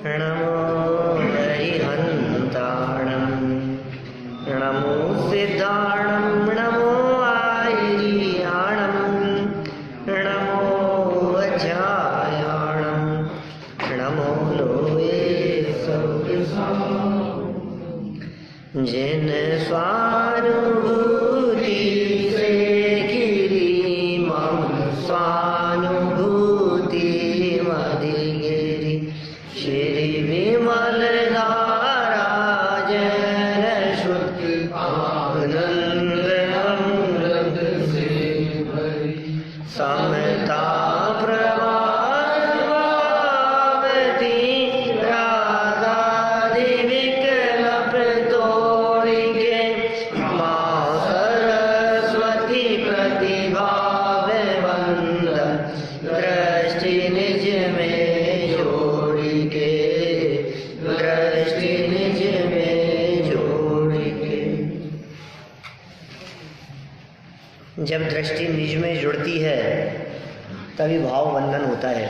नमो हरिहन्ताणं नमो सिद्धाणं नमो आयर्याणं नमो वज्रायाणं नमो लोये जिन स्वानुभूति से गिरी मम स्वानुभूति मदिगिरि श्री विमल धारा जन शुद्ध आनंद अमृत से भरी समता प्रभावती राधादि विकल्प तोड़ि के माँ सरस्वती प्रतिभा वंदन दृष्टि निज में जोड़ी के दृष्टि निज में जोड़ी के। जब दृष्टि निज में जुड़ती है तभी भाव बंधन होता है।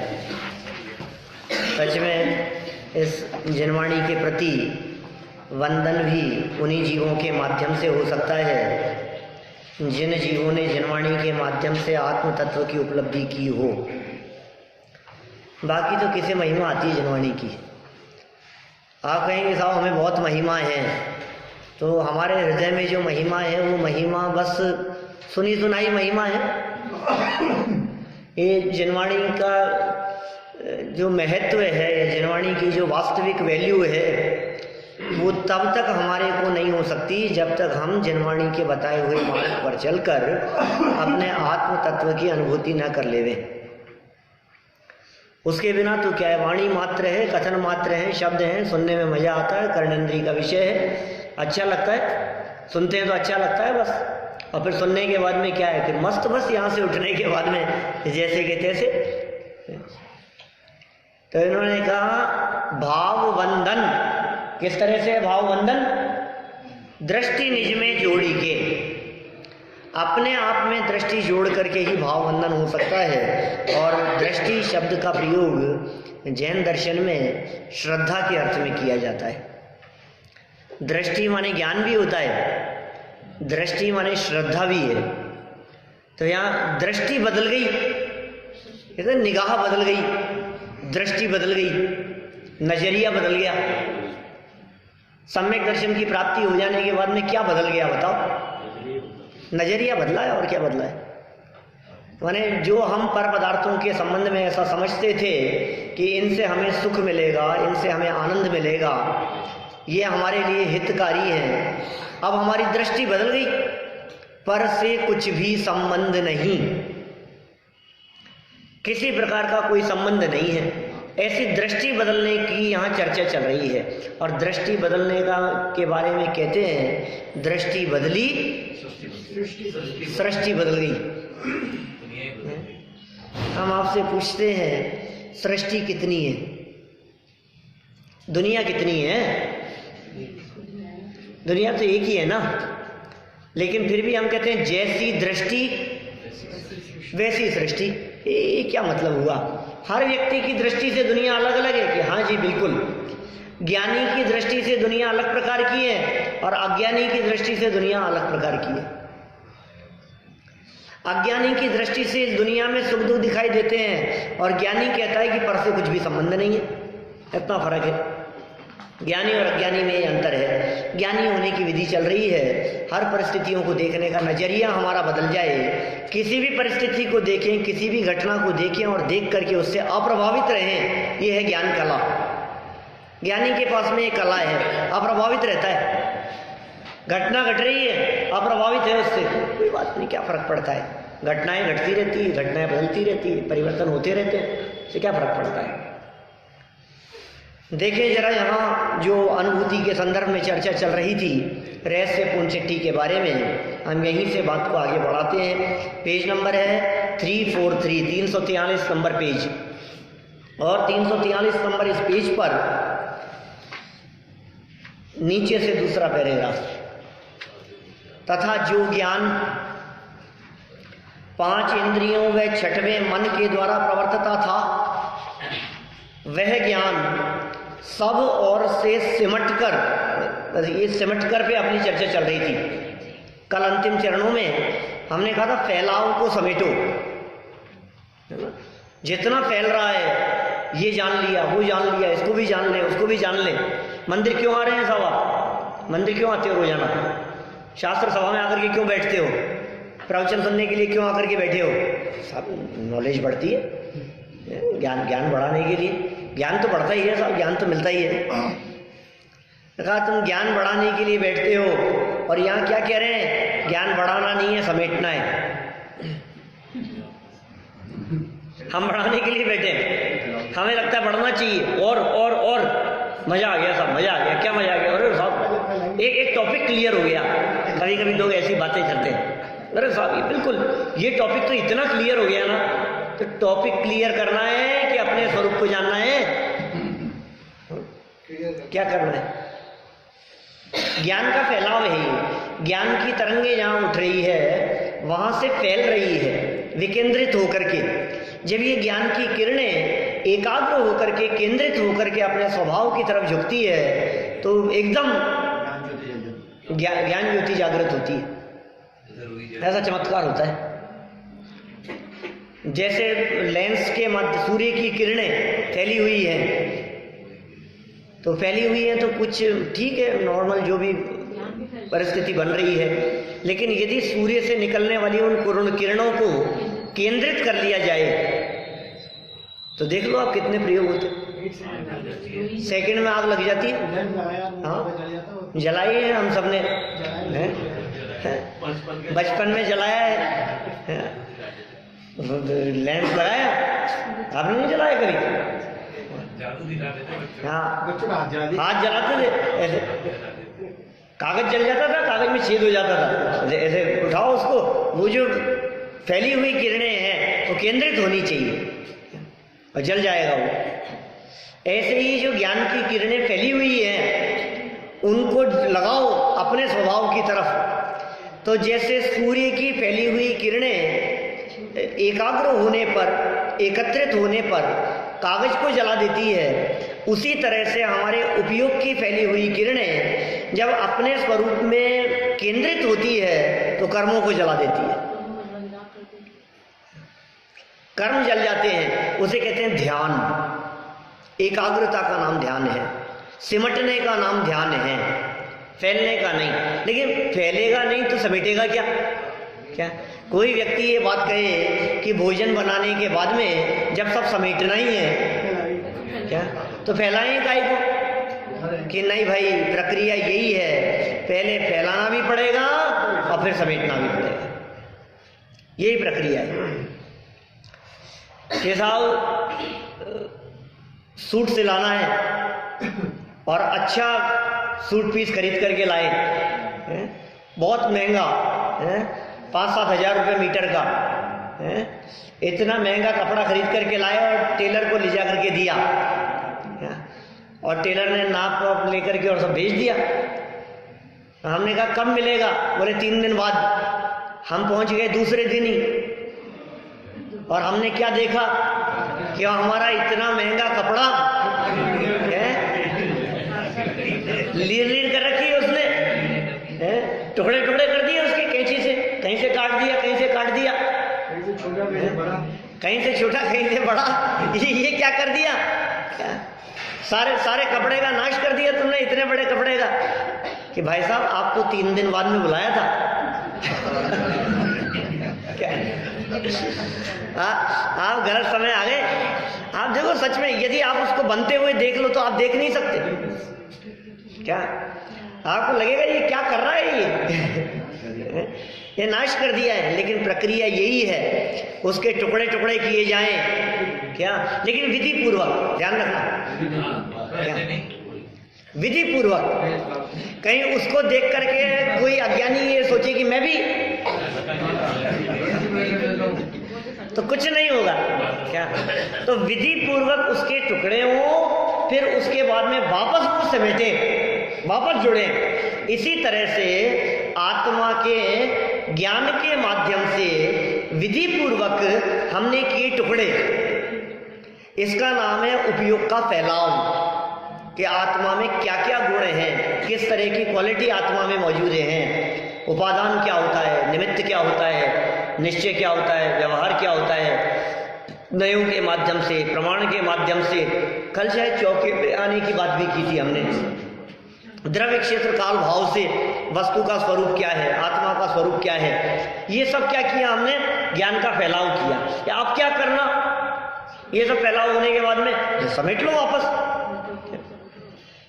सच में इस जनवाणी के प्रति वंदन भी उन्हीं जीवों के माध्यम से हो सकता है जिन जीवों ने जनवाणी के माध्यम से आत्म तत्व की उपलब्धि की हो। बाकी तो किसे महिमा आती है जनवाणी की। आप कहेंगे साहब हमें बहुत महिमा है, तो हमारे हृदय में जो महिमा है वो महिमा बस सुनी सुनाई महिमा है। ये जनवाणी का जो महत्व है या जनवाणी की जो वास्तविक वैल्यू है वो तब तक हमारे को नहीं हो सकती जब तक हम जनवाणी के बताए हुए मार्ग पर चलकर अपने आत्म तत्व की अनुभूति न कर लेवें। उसके बिना तो क्या है, वाणी मात्र है, कथन मात्र है, शब्द हैं, सुनने में मजा आता है, कर्णेंद्रिय का विषय है, अच्छा लगता है, सुनते हैं तो अच्छा लगता है बस। और फिर सुनने के बाद में क्या है, फिर मस्त बस यहाँ से उठने के बाद में जैसे के तैसे। तो इन्होंने कहा भाव बंधन किस तरह से, भाव बंधन दृष्टि निज में जोड़ी के, अपने आप में दृष्टि जोड़ करके ही भाव बंधन हो सकता है। और दृष्टि शब्द का प्रयोग जैन दर्शन में श्रद्धा के अर्थ में किया जाता है। दृष्टि माने ज्ञान भी होता है, दृष्टि माने श्रद्धा भी है। तो यहाँ दृष्टि बदल गई, निगाह बदल गई, दृष्टि बदल गई, नजरिया बदल गया। सम्यक दर्शन की प्राप्ति हो जाने के बाद में क्या बदल गया बताओ? नजरिया बदला है, और क्या बदला है? माने जो हम पर पदार्थों के संबंध में ऐसा समझते थे कि इनसे हमें सुख मिलेगा, इनसे हमें आनंद मिलेगा, ये हमारे लिए हितकारी है, अब हमारी दृष्टि बदल गई, पर से कुछ भी संबंध नहीं, किसी प्रकार का कोई संबंध नहीं है। ऐसी दृष्टि बदलने की यहाँ चर्चा चल रही है। और दृष्टि बदलने का के बारे में कहते हैं दृष्टि बदली सृष्टि बदल गई। हम आपसे पूछते हैं सृष्टि कितनी है, दुनिया कितनी है? दुनिया तो एक ही है ना, लेकिन फिर भी हम कहते हैं जैसी दृष्टि वैसी सृष्टि। ये क्या मतलब हुआ? हर व्यक्ति की दृष्टि से दुनिया अलग अलग है कि हाँ जी बिल्कुल। ज्ञानी की दृष्टि से दुनिया अलग प्रकार की है और अज्ञानी की दृष्टि से दुनिया अलग प्रकार की है। अज्ञानी की दृष्टि से इस दुनिया में सुख दुख दिखाई देते हैं और ज्ञानी कहता है कि पर से कुछ भी संबंध नहीं है। इतना फर्क है, ज्ञानी और अज्ञानी में ये अंतर है। ज्ञानी होने की विधि चल रही है, हर परिस्थितियों को देखने का नजरिया हमारा बदल जाए, किसी भी परिस्थिति को देखें, किसी भी घटना को देखें और देख करके उससे अप्रभावित रहें, ये है ज्ञान कला। ज्ञानी के पास में ये कला है, अप्रभावित रहता है। घटना घट रही है, अप्रभावित है उससे, कोई बात नहीं, क्या फर्क पड़ता है? घटनाएं घटती रहती है, घटनाएं बदलती रहती है, परिवर्तन होते रहते हैं, इससे क्या फर्क पड़ता है? देखिए जरा यहाँ जो अनुभूति के संदर्भ में चर्चा चल रही थी रहस्यपूर्ण चिट्ठी के बारे में, हम यहीं से बात को आगे बढ़ाते हैं। पेज नंबर है 343, 343 नंबर पेज। और 343 नंबर इस पेज पर नीचे से दूसरा पैराग्राफ, तथा जो ज्ञान 5 इंद्रियों व छठवें मन के द्वारा प्रवर्तता था, वह ज्ञान सब और से सिमट कर, ये सिमट कर पे अपनी चर्चा चल रही थी। कल अंतिम चरणों में हमने कहा था फैलाव को समेटो, जितना फैल रहा है ये जान लिया, वो जान लिया, इसको भी जान ले, उसको भी जान ले। मंदिर क्यों आ रहे हैं साहब आप? मंदिर क्यों आते हो रोजाना? शास्त्र सभा में आकर के क्यों बैठते हो? प्रवचन सुनने के लिए क्यों आकर के बैठे हो? सब नॉलेज बढ़ती है, ज्ञान बढ़ाने के लिए। ज्ञान तो बढ़ता ही है साहब, ज्ञान तो मिलता ही है। कहा तुम ज्ञान बढ़ाने के लिए बैठते हो, और यहाँ क्या कह रहे हैं? ज्ञान बढ़ाना नहीं है, समेटना है। हम बढ़ाने के लिए बैठे हैं, हमें लगता है बढ़ना चाहिए, और मजा आ गया साहब, मजा आ गया। क्या मजा आ गया? अरे साहब एक टॉपिक क्लियर हो गया। कभी कभी लोग ऐसी बातें करते हैं, अरे साहब ये बिल्कुल, ये टॉपिक तो इतना क्लियर हो गया ना। तो टॉपिक क्लियर करना है कि अपने स्वरूप को जानना है? क्या करना है? ज्ञान का फैलाव है ये। ज्ञान की तरंगे जहां उठ रही है वहां से फैल रही है विकेंद्रित होकर के। जब ये ज्ञान की किरणें एकाग्र होकर के, केंद्रित होकर के अपने स्वभाव की तरफ झुकती है तो एकदम ज्ञान ज्योति जागृत होती है। ऐसा चमत्कार होता है। जैसे लेंस के मध्य सूर्य की किरणें फैली हुई हैं, तो फैली हुई है तो कुछ ठीक है, नॉर्मल जो भी परिस्थिति बन रही है। लेकिन यदि सूर्य से निकलने वाली उन किरणों को केंद्रित कर लिया जाए तो देख लो आप कितने प्रयोग होते। सेकंड में आग लग जाती है। हाँ, जलाई है हम सबने, बचपन में जलाया है। लेंस लगाया, आपने नहीं जलाया कभी? हाँ, हाथ जलाते थे ऐसे, कागज जल जाता था, कागज में छेद हो जाता था, ऐसे उठाओ उसको, वो जो फैली हुई किरणें हैं वो केंद्रित होनी चाहिए और जल जाएगा वो। ऐसे ही जो ज्ञान की किरणें फैली हुई हैं उनको लगाओ अपने स्वभाव की तरफ। तो जैसे सूर्य की फैली हुई किरणें एकाग्र होने पर, एकत्रित होने पर कागज को जला देती है, उसी तरह से हमारे उपयोग की फैली हुई किरणें जब अपने स्वरूप में केंद्रित होती है तो कर्मों को जला देती है। कर्म जल जाते हैं, उसे कहते हैं ध्यान। एकाग्रता का नाम ध्यान है, सिमटने का नाम ध्यान है, फैलने का नहीं। लेकिन फैलेगा नहीं तो समेटेगा क्या? क्या कोई व्यक्ति ये बात कहे कि भोजन बनाने के बाद में जब सब समेटना ही है, क्या तो फैलाएं काहे को? कि नहीं भाई, प्रक्रिया यही है, पहले फैलाना भी पड़ेगा और फिर समेटना भी पड़ेगा। यही प्रक्रिया है। ये साहब सूट सिलाना है और अच्छा सूट पीस खरीद करके लाए, बहुत महंगा है, 5-7 हज़ार रुपये मीटर का है। इतना महंगा कपड़ा खरीद करके लाए और टेलर को ले जा करके दिया, और टेलर ने नाप वाप लेकर के और सब भेज दिया। हमने कहा कब मिलेगा? बोले 3 दिन बाद। हम पहुंच गए दूसरे दिन ही, और हमने क्या देखा कि हमारा इतना महंगा कपड़ा लीर कर रखी है उसने, टुकड़े टुकड़े कर दिए उसके कैंची से, कहीं से काट दिया, कहीं से काट दिया, कहीं से छोटा कहीं से बड़ा। ये क्या कर दिया? सारे कपड़े का नाश कर दिया तुमने, इतने बड़े कपड़े का। कि भाई साहब आपको 3 दिन बाद में बुलाया था। क्या आप गलत समय आ गए। आप देखो, सच में यदि आप उसको बनते हुए देख लो तो आप देख नहीं सकते। क्या आपको लगेगा ये क्या कर रहा है? ये नाश कर दिया है। लेकिन प्रक्रिया यही है, उसके टुकड़े टुकड़े किए जाएं, क्या, लेकिन विधि पूर्वक। ध्यान रखना, क्या विधि पूर्वक। कहीं उसको देख करके कोई अज्ञानी ये सोचे कि मैं भी, तो कुछ नहीं होगा। क्या तो विधि पूर्वक उसके टुकड़े हो, फिर उसके बाद में वापस वो समेटे, वापस जुड़े। इसी तरह से आत्मा के ज्ञान के माध्यम से विधि पूर्वक हमने किए टुकड़े, इसका नाम है उपयोग का फैलाव। कि आत्मा में क्या क्या गुण हैं, किस तरह की क्वालिटी आत्मा में मौजूद हैं, उपादान क्या होता है, निमित्त क्या होता है, निश्चय क्या होता है, व्यवहार क्या होता है, नयों के माध्यम से, प्रमाण के माध्यम से। कल शायद चौके पे आने की बात भी की थी हमने। द्रव्य क्षेत्र काल भाव से वस्तु का स्वरूप क्या है, आत्मा का स्वरूप क्या है, ये सब क्या किया हमने, ज्ञान का फैलाव किया। या अब क्या करना, ये सब फैलाव होने के बाद में समेट लो वापस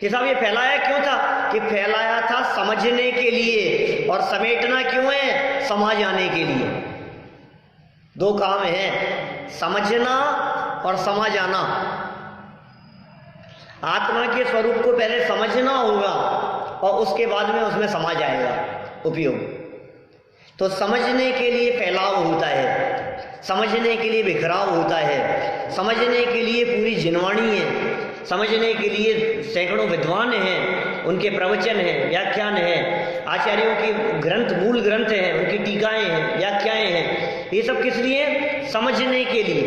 कि साहब ये फैलाया क्यों था, कि फैलाया था समझने के लिए, और समेटना क्यों है, समझ आने के लिए। दो काम है, समझना और समझ आना। आत्मा के स्वरूप को पहले समझना होगा और उसके बाद में उसमें समाज आएगा उपयोग। तो समझने के लिए फैलाव होता है, समझने के लिए बिखराव होता है, समझने के लिए पूरी जिनवाणी है, समझने के लिए सैकड़ों विद्वान हैं, उनके प्रवचन हैं, व्याख्यान हैं, आचार्यों की ग्रंथ, मूल ग्रंथ हैं, उनकी टीकाएं हैं, व्याख्याएं हैं। ये सब किस लिए, समझने के लिए।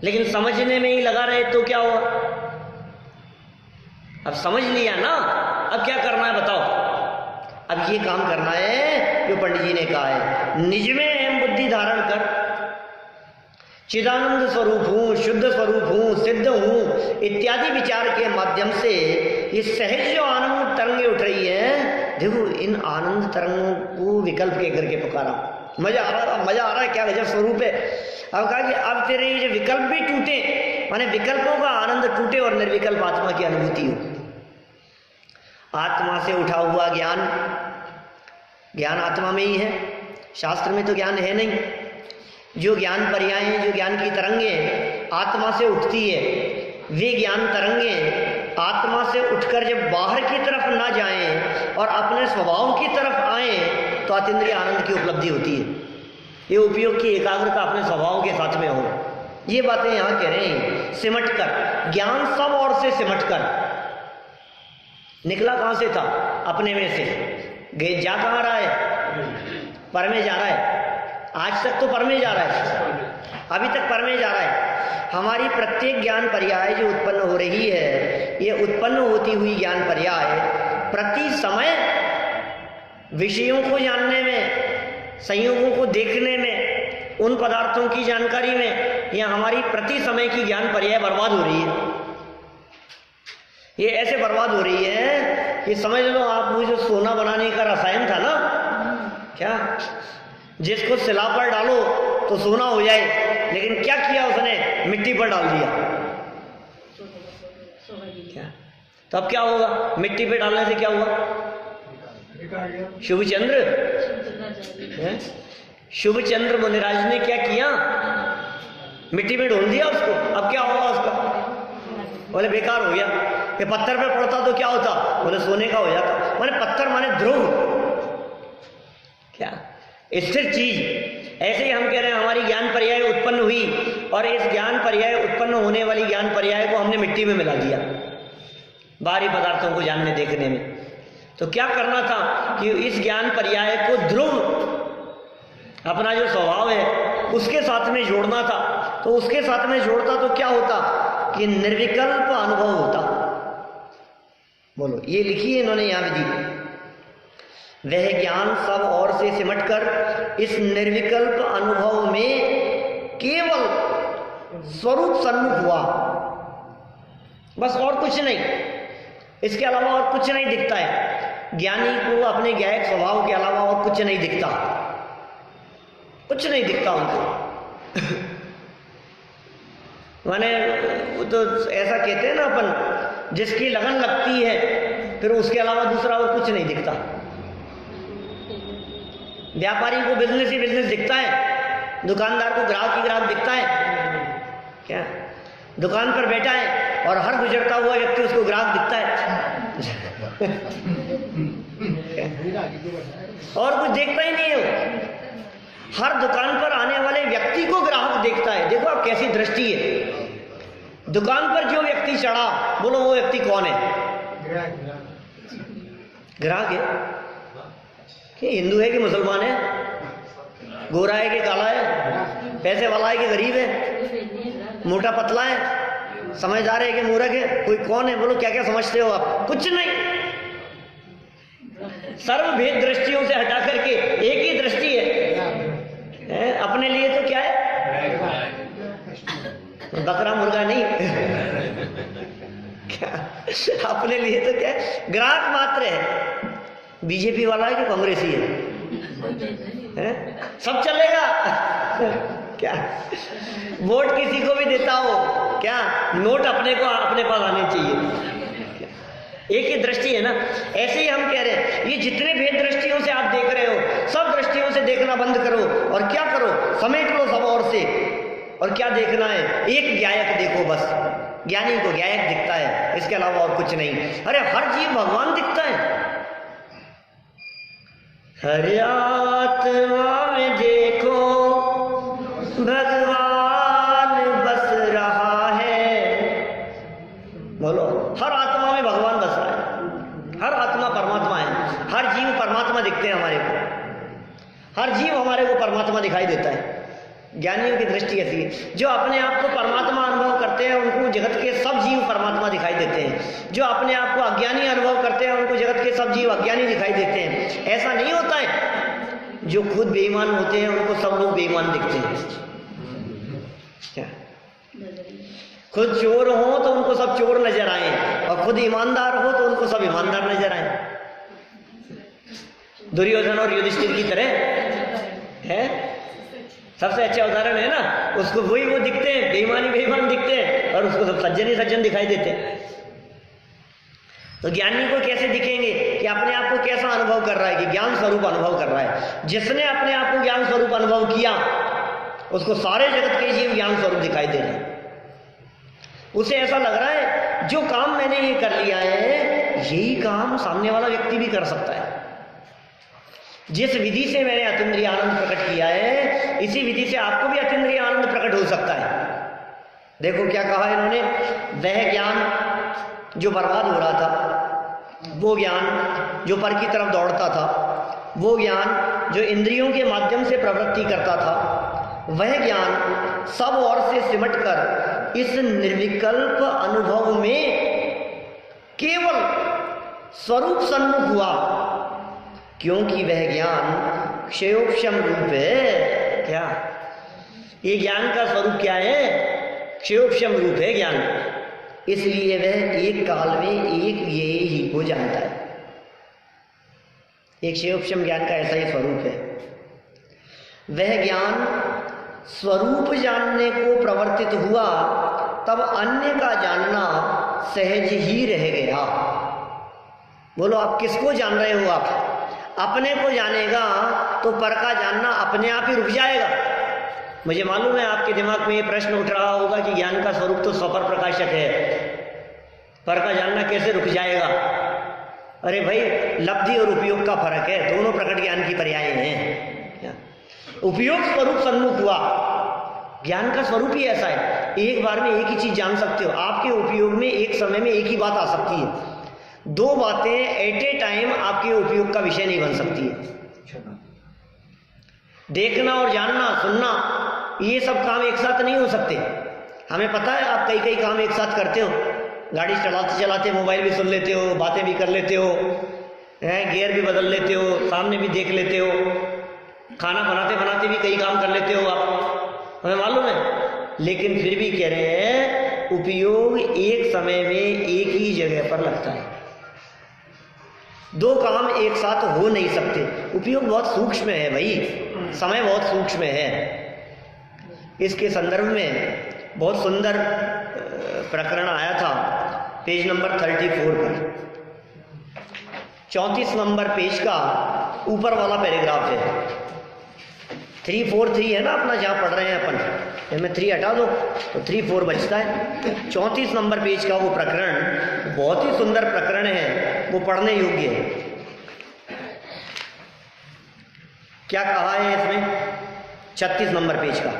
लेकिन समझने में ही लगा रहे तो क्या हुआ, अब समझ लिया ना, अब क्या करना है बताओ। अब ये काम करना है जो पंडित जी ने कहा है, निज में अहम बुद्धि धारण कर, चिदानंद स्वरूप हूँ, शुद्ध स्वरूप हूँ, सिद्ध हूँ इत्यादि विचार के माध्यम से ये सहज जो आनंद तरंगे उठ रही है, देखो इन आनंद तरंगों को विकल्प कह करके पुकारा। मजा आ रहा है, क्या गजब स्वरूप है। अब कहा कि अब तेरे ये जो विकल्प भी टूटे, माने विकल्पों का आनंद टूटे और निर्विकल्प आत्मा की अनुभूति हो। आत्मा से उठा हुआ ज्ञान, ज्ञान आत्मा में ही है, शास्त्र में तो ज्ञान है नहीं। जो ज्ञान पर्याय, जो ज्ञान की तरंगें आत्मा से उठती है, वे ज्ञान तरंगें आत्मा से उठकर जब बाहर की तरफ ना जाएं और अपने स्वभाव की तरफ आएं तो अतीन्द्रिय आनंद की उपलब्धि होती है। ये उपयोग की एकाग्रता अपने स्वभाव के साथ में हो। ये बातें यहाँ कह रहे हैं, सिमट कर, ज्ञान सब ओर से सिमट कर। निकला कहाँ से था, अपने में से। जा कहाँ रहा है, पर में जा रहा है। आज तक तो पर में जा रहा है, अभी तक पर में जा रहा है। हमारी प्रत्येक ज्ञान पर्याय जो उत्पन्न हो रही है, ये उत्पन्न होती हुई ज्ञान पर्याय प्रति समय विषयों को जानने में, संयोगों को देखने में, उन पदार्थों की जानकारी में, यह हमारी प्रति समय की ज्ञान पर्याय बर्बाद हो रही है। ये ऐसे बर्बाद हो रही है कि समझ लो आप, वो जो सोना बनाने का रसायन था ना, क्या जिसको सिला पर डालो तो सोना हो जाए, लेकिन क्या किया उसने, मिट्टी पर डाल दिया। क्या तो अब क्या होगा, मिट्टी पे डालने से क्या हुआ, शुभचंद्र, शुभचंद्र मुनिराज ने क्या किया, मिट्टी में ढोल दिया उसको। अब क्या होगा उसका, बोले बेकार हो गया। ये पत्थर पे पड़ता तो क्या होता, बोले सोने का हो जाता। माने पत्थर माने ध्रुव, क्या स्थिर चीज। ऐसे ही हम कह रहे हैं हमारी ज्ञान पर्याय उत्पन्न हुई और इस ज्ञान पर्याय उत्पन्न होने वाली ज्ञान पर्याय को हमने मिट्टी में मिला दिया बाहरी पदार्थों को जानने देखने में। तो क्या करना था कि इस ज्ञान पर्याय को ध्रुव, अपना जो स्वभाव है उसके साथ में जोड़ना था। तो उसके साथ में जोड़ता तो क्या होता कि निर्विकल्प अनुभव होता। बोलो, ये लिखी है इन्होंने यहाँ विधि। वह ज्ञान सब और से सिमटकर इस निर्विकल्प अनुभव में केवल स्वरूप सन्मुख हुआ, बस और कुछ नहीं, इसके अलावा और कुछ नहीं दिखता है। ज्ञानी को अपने ज्ञायक स्वभाव के अलावा और कुछ नहीं दिखता, कुछ नहीं दिखता उनको। माने वो तो ऐसा कहते हैं ना अपन, जिसकी लगन लगती है फिर उसके अलावा दूसरा और कुछ नहीं दिखता। व्यापारी को बिजनेस ही बिजनेस दिखता है, दुकानदार को ग्राहक ही ग्राहक दिखता है। क्या दुकान पर बैठा है और हर गुजरता हुआ व्यक्ति उसको ग्राहक दिखता है। और कुछ देखता ही नहीं है। हर दुकान पर आने वाले व्यक्ति को ग्राहक देखता है। देखो आप कैसी दृष्टि है। दुकान पर जो व्यक्ति चढ़ा, बोलो वो व्यक्ति कौन है, ग्राहक है। कि हिंदू है कि मुसलमान है, गोरा है कि काला है, पैसे वाला है कि गरीब है, मोटा पतला है, समझदार है कि मूर्ख है? कोई कौन है? बोलो क्या क्या समझते हो आप? कुछ नहीं। सर्वभेद दृष्टियों से हटा करके एक ही दृष्टि है, अपने लिए तो क्या है? बकरा मुर्गा नहीं क्या? अपने लिए तो क्या है? ग्राहक मात्र है। बीजेपी वाला है कि कांग्रेसी है? सब चलेगा क्या? वोट किसी को भी देता हो क्या? नोट अपने को अपने पास आने चाहिए। एक ही दृष्टि है ना। ऐसे ही हम कह रहे हैं ये जितने भेद दृष्टियों से आप देख रहे हो, सब दृष्टियों से देखना बंद करो और क्या करो? समेट लो सब और से। और क्या देखना है? एक ज्ञायक देखो बस। ज्ञानी को ज्ञायक दिखता है, इसके अलावा और कुछ नहीं। अरे हर जीव भगवान दिखता है। हर आत्मा में देखो भगवान बस रहा है। बोलो, हर आत्मा में भगवान बस रहा है। हर आत्मा परमात्मा है। हर जीव परमात्मा दिखते हैं हमारे को। हर जीव हमारे को परमात्मा दिखाई देता है। ज्ञानियों की दृष्टि ऐसी है, जो अपने आप को परमात्मा अनुभव करते हैं उनको जगत के सब जीव परमात्मा दिखाई देते हैं। जो अपने आप को अज्ञानी अनुभव करते हैं उनको जगत के सब जीव अज्ञानी दिखाई देते हैं। ऐसा नहीं होता है। जो खुद बेईमान होते हैं उनको सब लोग बेईमान दिखते हैं। क्या? खुद चोर हो तो उनको सब चोर नजर आए, और खुद ईमानदार हो तो उनको सब ईमानदार नजर आए। दुर्योधन और युधिष्ठिर की तरह है। सबसे अच्छा उदाहरण है ना। उसको वही वो दिखते हैं, बेईमानी बेईमान दिखते हैं, और उसको सब सज्जन ही सज्जन दिखाई देते हैं। तो ज्ञानी को कैसे दिखेंगे कि अपने आप को कैसा अनुभव कर रहा है? कि ज्ञान स्वरूप अनुभव कर रहा है। जिसने अपने आप को ज्ञान स्वरूप अनुभव किया उसको सारे जगत के जीव ज्ञान स्वरूप दिखाई दे रहे हैं। उसे ऐसा लग रहा है जो काम मैंने ये कर लिया है यही काम सामने वाला व्यक्ति भी कर सकता है। जिस विधि से मैंने अतीन्द्रिय आनंद प्रकट किया है इसी विधि से आपको भी अतीन्द्रिय आनंद प्रकट हो सकता है। देखो क्या कहा इन्होंने, वह ज्ञान जो बर्बाद हो रहा था, वो ज्ञान जो पर की तरफ दौड़ता था, वो ज्ञान जो इंद्रियों के माध्यम से प्रवृत्ति करता था, वह ज्ञान सब ओर से सिमटकर इस निर्विकल्प अनुभव में केवल स्वरूप सन्मुख हुआ, क्योंकि वह ज्ञान क्षयोक्षम रूप है। क्या? ये ज्ञान का स्वरूप क्या है? क्षयोक्षम रूप है ज्ञान। इसलिए वह एक काल में एक ये ही को जानता है। एक क्षयोक्षम ज्ञान का ऐसा ही स्वरूप है। वह ज्ञान स्वरूप जानने को प्रवर्तित हुआ तब अन्य का जानना सहज ही रह गया। बोलो, आप किसको जान रहे हो? आप अपने को जानेगा तो पर का जानना अपने आप ही रुक जाएगा। मुझे मालूम है आपके दिमाग में ये प्रश्न उठ रहा होगा कि ज्ञान का स्वरूप तो स्वपर प्रकाशक है, पर का जानना कैसे रुक जाएगा? अरे भाई, लब्धि और उपयोग का फर्क है, दोनों प्रकट ज्ञान की पर्याय हैं। उपयोग स्वरूप सन्मुख हुआ, ज्ञान का स्वरूप ही ऐसा है, एक बार में एक ही चीज जान सकते हो। आपके उपयोग में एक समय में एक ही बात आ सकती है, दो बातें एट ए टाइम आपके उपयोग का विषय नहीं बन सकती है। देखना और जानना, सुनना, ये सब काम एक साथ नहीं हो सकते। हमें पता है आप कई कई काम एक साथ करते हो। गाड़ी चलाते चलाते मोबाइल भी सुन लेते हो, बातें भी कर लेते हो, गियर भी बदल लेते हो, सामने भी देख लेते हो, खाना बनाते बनाते भी कई काम कर लेते हो आप, हमें मालूम है। लेकिन फिर भी कह रहे हैं उपयोग एक समय में एक ही जगह पर लगता है, दो काम एक साथ हो नहीं सकते। उपयोग बहुत सूक्ष्म है भाई, समय बहुत सूक्ष्म है। इसके संदर्भ में बहुत सुंदर प्रकरण आया था पेज नंबर 34 पर, 34 नंबर पेज का ऊपर वाला पैराग्राफ है। 343 है ना अपना, जहाँ पढ़ रहे हैं अपन, इसमें 3 हटा दो तो 34 बचता है। 34 नंबर पेज का वो प्रकरण बहुत ही सुंदर प्रकरण है, वो पढ़ने योग्य है। क्या कहा है इसमें? 36 नंबर पेज का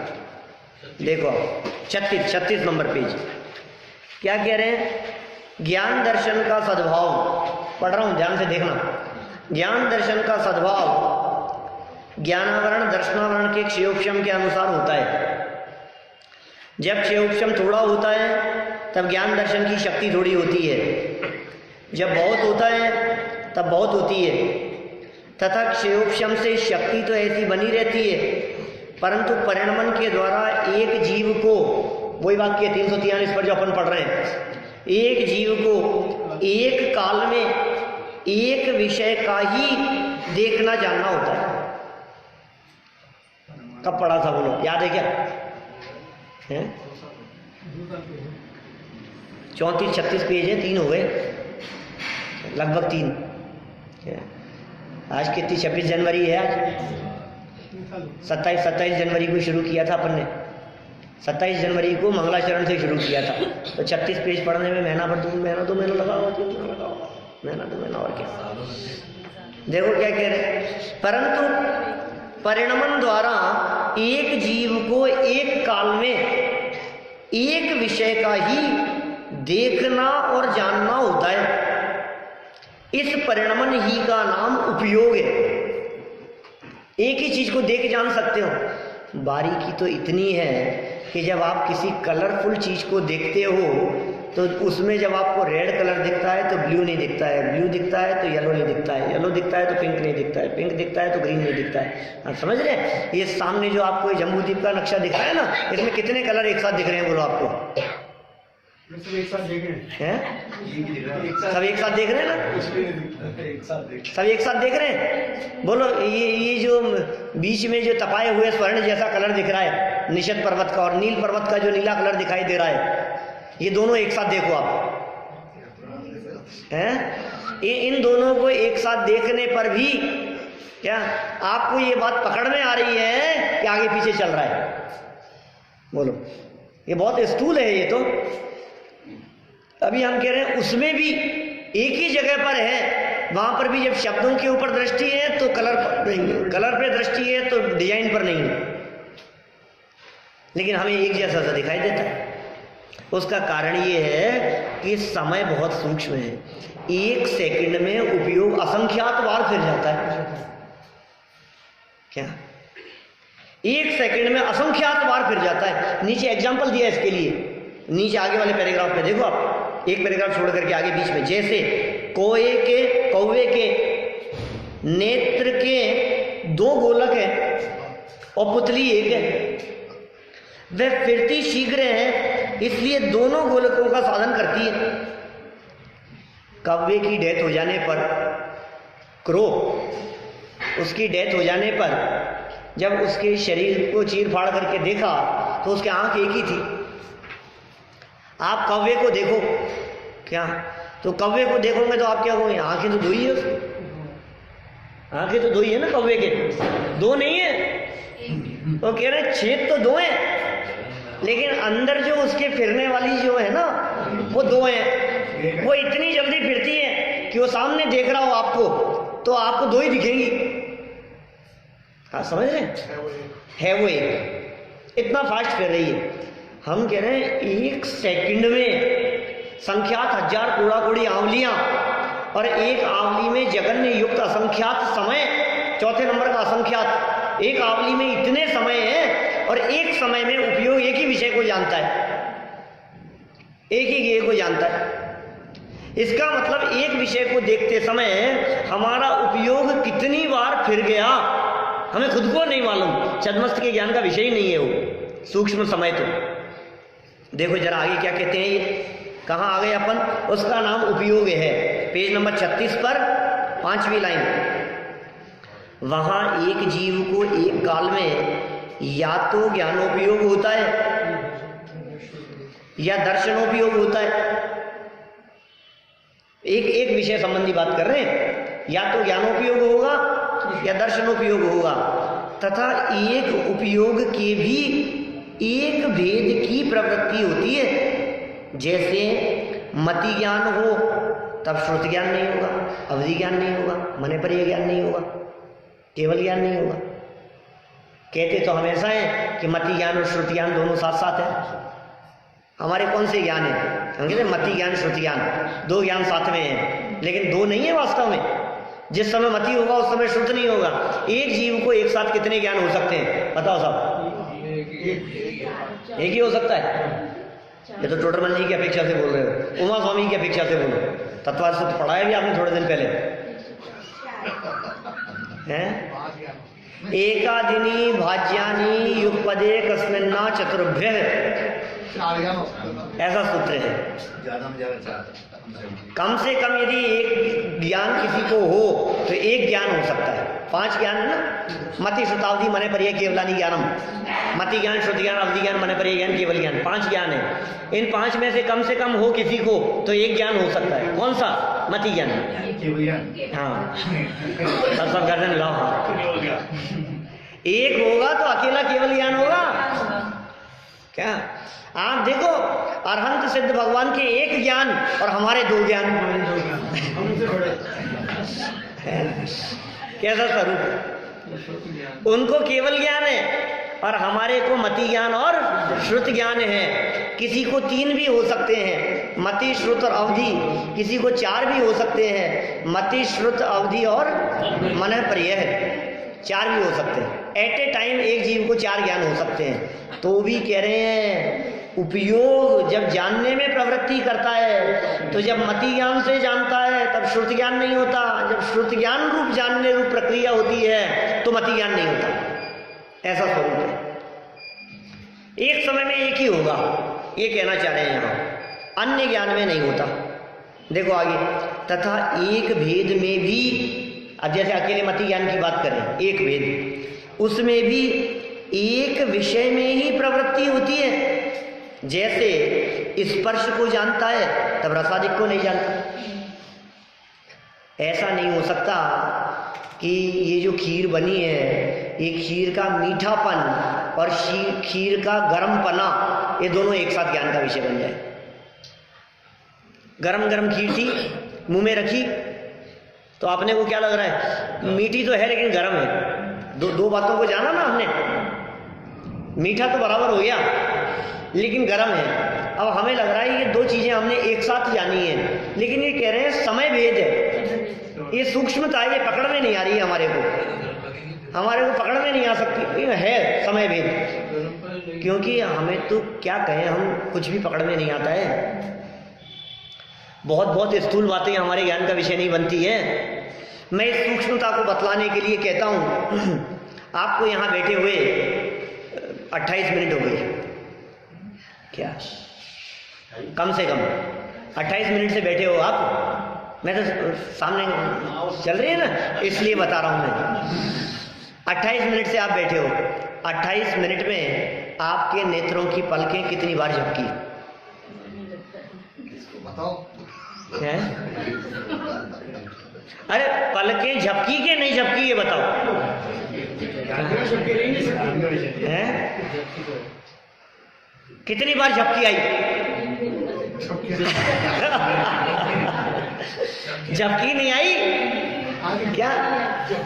देखो, 36 नंबर पेज क्या कह रहे हैं? ज्ञान दर्शन का सद्भाव, पढ़ रहा हूं ध्यान से देखना। ज्ञान दर्शन का सद्भाव ज्ञानावरण दर्शनावरण के क्षयोक्षम के अनुसार होता है। जब क्षयोक्षम थोड़ा होता है तब ज्ञान दर्शन की शक्ति थोड़ी होती है। जब बहुत होता है तब बहुत होती है। तथा क्षयोपशम से शक्ति तो ऐसी बनी रहती है, परंतु परिणमन के द्वारा एक जीव को, वही वाक्य 343 पर जो अपन पढ़ रहे हैं, एक जीव को एक काल में एक विषय का ही देखना जानना होता है। कब पढ़ा था बोलो, याद है क्या? है 34-36 पेज है, 3 हो गए लगभग 3। आज कितनी 26 जनवरी है? आज 27 जनवरी को शुरू किया था अपन ने। 27 जनवरी को मंगलाचरण से शुरू किया था, तो 36 पेज पढ़ने में महीना भर, 2 महीना 2 महीना लगा हुआ, 3 महीना लगा हुआ, महीना 2 महीना और क्या। देखो क्या कह रहे हैं, परंतु परिणमन द्वारा एक जीव को एक काल में एक विषय का ही देखना और जानना होता है। इस परिणमन ही का नाम उपयोग है। एक ही चीज को देख जान सकते हो। बारीकी तो इतनी है कि जब आप किसी कलरफुल चीज को देखते हो तो उसमें जब आपको रेड कलर दिखता है तो ब्लू नहीं दिखता है, ब्लू दिखता है तो येलो नहीं दिखता है, येलो दिखता है तो पिंक नहीं दिखता है, पिंक दिखता है तो ग्रीन नहीं दिखता है। आप समझ रहे हैं? ये सामने जो आपको जम्बू द्वीप का नक्शा दिख रहा है ना, इसमें कितने कलर एक साथ दिख रहे हैं बोलो आपको? सब एक साथ देख रहे हैं। सब एक साथ देख रहे हैं ना? सब एक साथ देख रहे हैं। बोलो ये जो बीच में जो तपाए हुए स्वर्ण जैसा कलर दिख रहा है निषद पर्वत का, और नील पर्वत का जो नीला कलर दिखाई दे रहा है, ये दोनों एक साथ देखो आप, हैं? इन दोनों को एक साथ देखने पर भी क्या आपको ये बात पकड़ में आ रही है कि आगे पीछे चल रहा है? बोलो, ये बहुत स्थूल है ये तो। अभी हम कह रहे हैं उसमें भी एक ही जगह पर है, वहां पर भी जब शब्दों के ऊपर दृष्टि है तो कलर पर नहीं है, कलर पे दृष्टि है तो डिजाइन पर नहीं है, लेकिन हमें एक जैसा सा दिखाई देता है। उसका कारण ये है कि समय बहुत सूक्ष्म है। 1 सेकंड में उपयोग असंख्यात बार फिर जाता है। क्या 1 सेकंड में असंख्यात बार फिर जाता है? नीचे एग्जाम्पल दिया इसके लिए, नीचे आगे वाले पैराग्राफ में देखो आप, एक पैराग्राफ छोड़ करके आगे बीच में, जैसे कौवे के नेत्र के 2 गोलक है और पुतली एक है, वह फिरती शीघ्र है इसलिए दोनों गोलकों का साधन करती है। कौवे की डेथ हो जाने पर, क्रो उसकी डेथ हो जाने पर जब उसके शरीर को चीर फाड़ करके देखा तो उसकी आंख एक ही थी। आप कौवे को देखो, क्या तो कौवे को देखोगे तो आप क्या कहोगे? आंखें तो 2 ही है उसकी, आंखें तो 2 ही है ना कौवे के, 2 नहीं है। तो कह रहे छेद तो 2 है, लेकिन अंदर जो उसके फिरने वाली जो है ना वो 2 हैं। वो इतनी जल्दी फिरती है कि वो सामने देख रहा हो आपको तो आपको 2 ही दिखेंगी। हाँ समझ रहे है वो एक, इतना फास्ट फिर रही है। हम कह रहे हैं 1 सेकंड में संख्यात 1000 कूड़ा कूड़ी आंवलियां, और एक आंवली में जगन्य युक्त असंख्यात समय, चौथे नंबर का असंख्यात, एक आंवली में इतने समय है और एक समय में उपयोग एक ही विषय को जानता है, एक ही ये को जानता है। इसका मतलब एक विषय को देखते समय हमारा उपयोग कितनी बार फिर गया हमें खुद को नहीं मालूम। छद्मस्त के ज्ञान का विषय ही नहीं है वो सूक्ष्म समय। तो देखो जरा आगे क्या कहते हैं, ये कहाँ आ गए अपन? उसका नाम उपयोग है, पेज नंबर 36 पर 5वीं लाइन। वहां एक जीव को एक काल में या तो ज्ञानोपयोग होता है या दर्शनोपयोग होता है। एक विषय संबंधी बात कर रहे हैं, या तो ज्ञानोपयोग होगा या दर्शनोपयोग होगा, तथा एक उपयोग के भी एक भेद की प्रवृत्ति होती है। जैसे मति ज्ञान हो तब श्रुत ज्ञान नहीं होगा, अवधि ज्ञान नहीं होगा, मने पर ज्ञान नहीं होगा, केवल ज्ञान नहीं होगा। कहते तो हमेशा है कि मति ज्ञान और श्रुति ज्ञान दोनों साथ साथ है। हमारे कौन से ज्ञान है? हम कहते हैं मति ज्ञान श्रुति ज्ञान, 2 ज्ञान साथ में है, लेकिन 2 नहीं है वास्तव में। जिस समय मति होगा उस समय श्रुत नहीं होगा। एक जीव को एक साथ कितने ज्ञान हो सकते हैं बताओ साहब? एक ही हो सकता है। ये तो टोडरमल जी की अपेक्षा से बोल रहे हो, उमा स्वामी की अपेक्षा से बोलो। तत्वाद से तो पढ़ाया भी आपने थोड़े दिन पहले हैं। एकादिनी भाज्यानि युगपदे कस्मिन्ना चतुर्भ्यः, ऐसा सूत्र है। कम से कम यदि एक ज्ञान किसी को हो तो एक ज्ञान हो सकता है। 5 ज्ञान है ना, मति श्रुतावधि मने परिय केवलानि ज्ञानम, मति ज्ञान, श्रुति ज्ञान, अवधि ज्ञान, मने परिय ज्ञान, केवल ज्ञान, 5 ज्ञान है। इन 5 में से कम हो किसी को तो एक ज्ञान हो सकता है। कौन सा? मति ज्ञान। हाँ, सब गर्दन लाओ। हाँ, एक होगा तो अकेला केवल ज्ञान होगा क्या? आप देखो, अरहंत सिद्ध भगवान के एक ज्ञान और हमारे 2 ज्ञान। कैसा स्वरूप है? उनको केवल ज्ञान है और हमारे को मति ज्ञान और श्रुत ज्ञान है। किसी को 3 भी हो सकते हैं, मति श्रुत और अवधि। किसी को 4 भी हो सकते हैं, मति श्रुत अवधि और मन पर्यय, 4 भी हो सकते हैं। एट ए टाइम एक जीव को 4 ज्ञान हो सकते हैं। तो भी कह रहे हैं उपयोग जब जानने में प्रवृत्ति करता है तो जब मति ज्ञान से जानता है तब श्रुत ज्ञान नहीं होता। जब श्रुत ज्ञान रूप जानने रूप प्रक्रिया होती है तो मति ज्ञान नहीं होता। ऐसा स्वरूप है। एक समय में एक ही होगा, ये कहना चाह रहे हैं यहाँ, अन्य ज्ञान में नहीं होता। देखो आगे, तथा एक भेद में भी, अब जैसे अकेले मति ज्ञान की बात करें, एक भेद, उसमें भी एक विषय में ही प्रवृत्ति होती है। जैसे स्पर्श को जानता है तब रसादिक को नहीं जानता। ऐसा नहीं हो सकता कि ये जो खीर बनी है, ये खीर का मीठापन और खीर का गर्मपना, ये दोनों एक साथ ज्ञान का विषय बन जाए। गरम गरम खीर थी, मुंह में रखी तो आपने को क्या लग रहा है? मीठी तो है लेकिन गर्म है। दो बातों को जाना ना हमने, मीठा तो बराबर हो गया लेकिन गर्म है। अब हमें लग रहा है ये 2 चीजें हमने एक साथ जानी है, लेकिन ये कह रहे हैं समय भेद है। ये सूक्ष्मता ये पकड़ में नहीं आ रही है हमारे को पकड़ में नहीं आ सकती, ये है समय भेद। क्योंकि हमें तो क्या कहें, हम कुछ भी पकड़ में नहीं आता है। बहुत स्थूल बातें हमारे ज्ञान का विषय नहीं बनती है। मैं इस सूक्ष्मता को बतलाने के लिए कहता हूं, आपको यहां बैठे हुए 28 मिनट हो गए क्या? कम से कम 28 मिनट से बैठे हो आप। मैं तो सामने चल रही है ना, इसलिए बता रहा हूं मैं। 28 मिनट से आप बैठे हो। 28 मिनट में आपके नेत्रों की पलकें कितनी बार झपकी है? अरे पलकें झपकी के नहीं झपकी ये बताओ है? कितनी बार झपकी आई? झपकी नहीं आई क्या?